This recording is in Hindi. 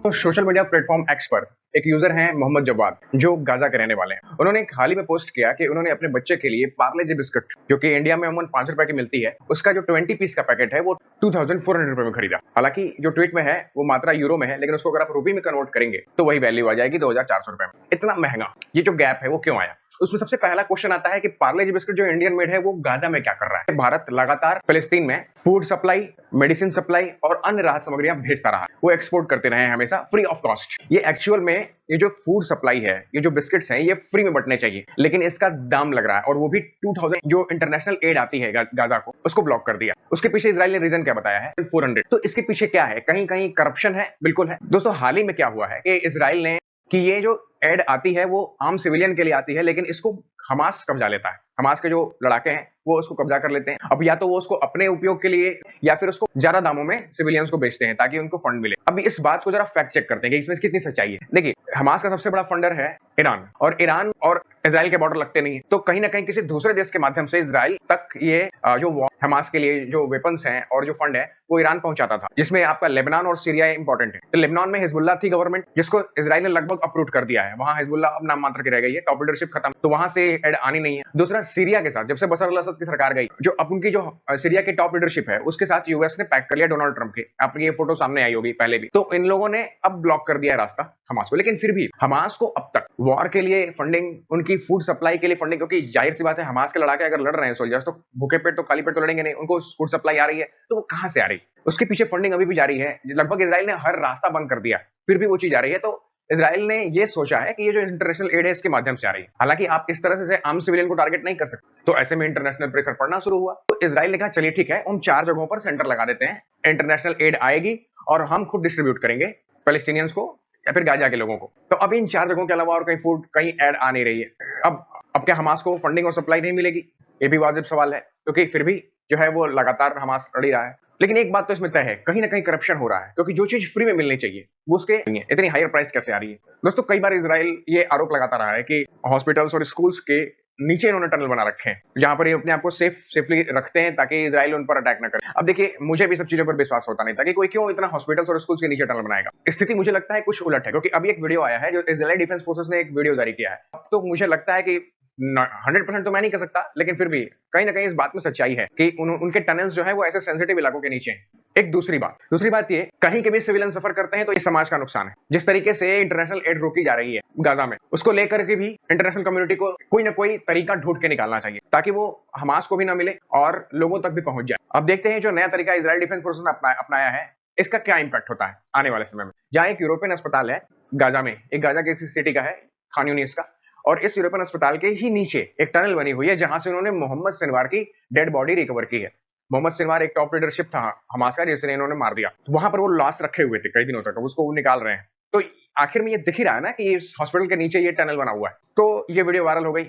तो सोशल मीडिया प्लेटफॉर्म एक्स पर एक यूजर हैं मोहम्मद जवाद, जो गाजा के रहने वाले हैं। उन्होंने एक हाल ही में पोस्ट किया कि उन्होंने अपने बच्चे के लिए पार्ले जी बिस्किट, जो कि इंडिया में अमूमन 5 रुपए की मिलती है, उसका जो 20 पीस का पैकेट है वो 2400 रुपए में खरीदा। हालांकि जो ट्वीट में है वो मात्रा यूरो में है, लेकिन उसको अगर आप रुपये में कन्वर्ट करेंगे तो वही वैल्यू आ जाएगी 2400 रुपए में। इतना महंगा ये जो गैप है वो क्यों आया? उसमें सबसे पहला क्वेश्चन आता है कि पार्ले जी बिस्किट जो इंडियन मेड है वो गाजा में क्या कर रहा है। भारत लगातार फिलिस्तीन में फूड सप्लाई, मेडिसिन सप्लाई और अन्य राहत सामग्रियां भेजता रहा है। वो एक्सपोर्ट करते रहे हैं हमेशा फ्री ऑफ कॉस्ट। ये एक्चुअल में ये जो फूड सप्लाई है, ये जो बिस्किट्स हैं, ये फ्री में बंटने चाहिए, लेकिन इसका दाम लग रहा है, और वो भी 2000 जो इंटरनेशनल एड आती है गाजा को, उसको ब्लॉक कर दिया। उसके पीछे इजराइल ने रीजन क्या बताया है? 400। तो इसके पीछे क्या है? कहीं कहीं करप्शन है, बिल्कुल है। दोस्तों, हाल ही में क्या हुआ है कि इजराइल ने कि ये जो एड आती है वो आम सिविलियन के लिए आती है, लेकिन इसको हमास कब्जा लेता है। हमास के जो लड़ाके हैं वो उसको कब्जा कर लेते हैं। अब या तो वो उसको अपने उपयोग के लिए या फिर उसको ज्यादा दामों में सिविलियंस को बेचते हैं ताकि उनको फंड मिले। अब इस बात को जरा फैक्ट चेक करते हैं कि इसमें कितनी सच्चाई है। देखिए, हमास का सबसे बड़ा फंडर है ईरान, और ईरान और इजराइल के बॉर्डर लगते नहीं है, तो कहीं ना कहीं किसी दूसरे देश के माध्यम से इजराइल तक ये जो हमास के लिए जो वेपन्स हैं और जो फंड है वो ईरान पहुंचाता था, जिसमें आपका लेबनान और सीरिया इंपॉर्टेंट है। तो लेबनान में हिजबुल्लाह थी गवर्नमेंट, जिसको इजराइल ने लगभग अप्रूव कर दिया है। वहां हिजबुल्लाह अब नाम मात्र की रह गई है, टॉप लीडरशिप खत्म, तो वहां से एड आनी नहीं है। दूसरा, सीरिया के साथ जब से बशर अल असद की सरकार गई, जो अब उनकी जो सीरिया की टॉप लीडरशिप है उसके साथ यूएस ने पैक कर लिया डोनाल्ड ट्रंप के। आपकी ये फोटो सामने आई होगी पहले भी। तो इन लोगों ने अब ब्लॉक कर दिया है रास्ता हमास को। लेकिन फिर भी हमास को अब तक वॉर के लिए फंडिंग, उनकी फूड सप्लाई के लिए फंडिंग, क्योंकि जाहिर सी बात है हमास के लड़ाके अगर लड़ रहे हैं सोल्जर्स, तो भूखे पेट तो खाली पेट तो लड़ेंगे नहीं, उनको फूड सप्लाई आ रही है तो वो कहां से आ रही है? उसके पीछे फंडिंग अभी भी जारी है। लगभग इजराइल ने हर रास्ता बंद कर दिया, फिर भी वो चीज आ रही है। तो इजराइल ने ये सोचा है कि ये जो इंटरनेशनल एड है इसके माध्यम से आ रही है। हालांकि आप इस तरह से आम सिविलियन को टारगेट नहीं कर सकते, तो ऐसे में इंटरनेशनल प्रेशर पड़ना शुरू हुआ। तो इजराइल ने कहा चलिए ठीक है, हम 4 जगहों पर सेंटर लगा देते हैं, इंटरनेशनल एड आएगी और हम खुद डिस्ट्रीब्यूट करेंगे पैलेस्टीनियंस को या फिर गाजा के लोगों को। तो अब इन 4 जगहों के अलावा और कहीं फूड, कहीं एड आ नहीं रही है। अब क्या हमास को फंडिंग और सप्लाई नहीं मिलेगी? ये भी वाजिब सवाल है, क्योंकि फिर भी जो है वो लगातार हमास लड़ ही रहा है। लेकिन एक बात तो इसमें तय है, कहीं ना कहीं करप्शन हो रहा है, क्योंकि जो चीज फ्री में मिलनी चाहिए वो उसके नहीं है। इतनी हायर प्राइस कैसे आ रही है? दोस्तों, कई बार इजराइल ये आरोप लगाता रहा है कि हॉस्पिटल्स और स्कूल्स के नीचे इन्होंने टनल बना रखे हैं, जहां पर ये अपने आप को सेफली रखते हैं ताकि इजराइल उन पर अटैक न करे। अब देखिए, मुझे भी सब चीजों पर विश्वास होता नहीं था कि कोई क्यों इतना हॉस्पिटल्स और स्कूल्स के नीचे टनल बनाएगा। स्थिति मुझे लगता है कुछ उलट है, क्योंकि अभी एक वीडियो आया है जो इजराइली डिफेंस फोर्सेस ने एक वीडियो जारी किया है। अब तो मुझे लगता है कि 100% तो मैं नहीं कह सकता, लेकिन फिर भी कहीं ना कहीं इस बात में सच्चाई है कि उनके टनल्स जो है वो ऐसे सेंसिटिव इलाकों के नीचे हैं। एक दूसरी बात ये, कहीं के भी सिविलियन सफर करते हैं तो ये समाज का नुकसान है। जिस तरीके से इंटरनेशनल एड रोकी जा रही है गाजा में, उसको लेकर के भी इंटरनेशनल कम्युनिटी को कोई ना कोई तरीका ढूंढ के निकालना चाहिए, ताकि वो हमास को भी ना मिले और लोगों तक भी पहुंच जाए। अब देखते हैं जो नया तरीका इजराइल डिफेंस फोर्सेस ने अपनाया है, इसका क्या इंपैक्ट होता है आने वाले समय में। जहां एक यूरोपियन अस्पताल है गाजा में, एक गाजा की सिटी का है, खान यूनिस का, और इस यूरोपियन अस्पताल के ही नीचे एक टनल बनी हुई है जहां से उन्होंने मोहम्मद सिनवार की डेड बॉडी रिकवर की है। मोहम्मद सिनवार एक टॉप लीडरशिप था हमास का, जिसने इन्होंने मार दिया। तो वहां पर वो लाश रखे हुए थे कई दिनों तक, उसको निकाल रहे हैं। तो आखिर में ये दिख ही रहा है ना कि इस हॉस्पिटल के नीचे ये टनल बना हुआ है। तो ये वीडियो वायरल हो गई।